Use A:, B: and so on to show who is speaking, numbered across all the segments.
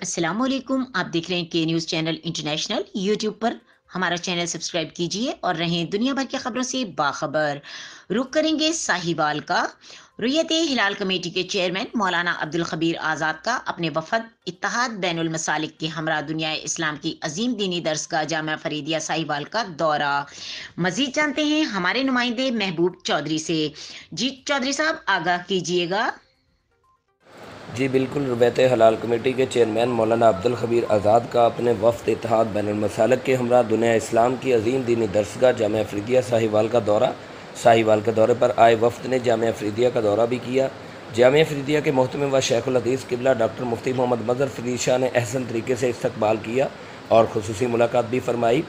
A: अस्सलाम वालेकुम। आप देख रहे हैं के न्यूज़ चैनल इंटरनेशनल यूट्यूब पर। हमारा चैनल सब्सक्राइब कीजिए और रहें दुनिया भर की खबरों से बाखबर। रुक करेंगे साहिवाल का। रुयत हिलाल कमेटी के चेयरमैन मौलाना अब्दुल खबीर आज़ाद का अपने वफद इत्तेहाद बैनुल मसालिक के हमरा दुनिया इस्लाम की अजीम दीनी दरसगाह जामिया फरीदिया साहिवाल का दौरा। मजीद जानते हैं हमारे नुमाइंदे महबूब चौधरी से। जी चौधरी साहब, आगाह कीजिएगा।
B: जी बिल्कुल। रवैत हलाल कमेटी के चेयरमैन मौलाना अब्दुल खबीर आज़ाद का अपने वफ़द इत्तेहाद बैनुल मसालिक के हमरा दुनिया इस्लाम की अजीम दीनी दरसगाह जामिया फरीदिया साहिवाल का दौरा। साहिवाल के दौरे पर आए वफ़द ने जामिया फरीदिया का दौरा भी किया। जामिया फरीदिया के मोहतमिम व शेखुल हदीस क़िबला डॉक्टर मुफ्ती मोहम्मद मज़हर फरीद शाह ने अहसन तरीके से इस्तकबाल किया और खुसूसी मुलाकात भी फरमाई।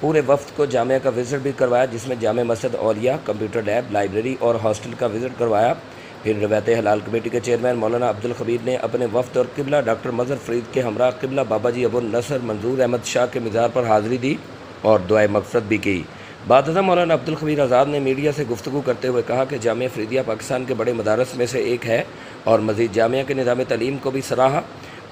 B: पूरे वफ़द को जामिया का विज़िट भी करवाया, जिसमें जामिया मस्जिद औलिया, कंप्यूटर लैब, लाइब्रेरी और हॉस्टल का विज़िट करवाया। फिर रवैत हलाल कमेटी के चेयरमैन मौलाना अब्दुल खबीर ने अपने वफ़द और क़िबला डॉक्टर मज़हर फरीद के हमरा क़िबला बाबा जी अबुल नसर मंजूर अहमद शाह के मज़ार पर हाज़िरी दी और दुआए मग़फ़िरत भी की। बाद मौलाना अब्दुल खबीर आज़ाद ने मीडिया से गुफ्तगू करते हुए कहा कि जामिया फरीदिया पाकिस्तान के बड़े मदारस में से एक है और मज़ीद जामिया के निज़ाम तालीम को भी सराहा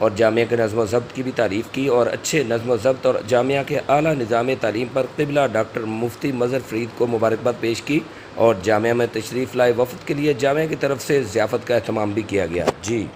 B: और जामिया के नज़्म व ज़ब्त की भी तारीफ़ की और अच्छे नज़्म व ज़ब्त और जामिया के आला निज़ाम तालीम पर क़िबला डॉक्टर मुफ्ती मज़हर फरीद को मुबारकबाद पेश की और जामिया में तशरीफ़ लाए वफ़द के लिए जामिया की तरफ से ज़ियाफ़त का एहतमाम भी किया गया। जी।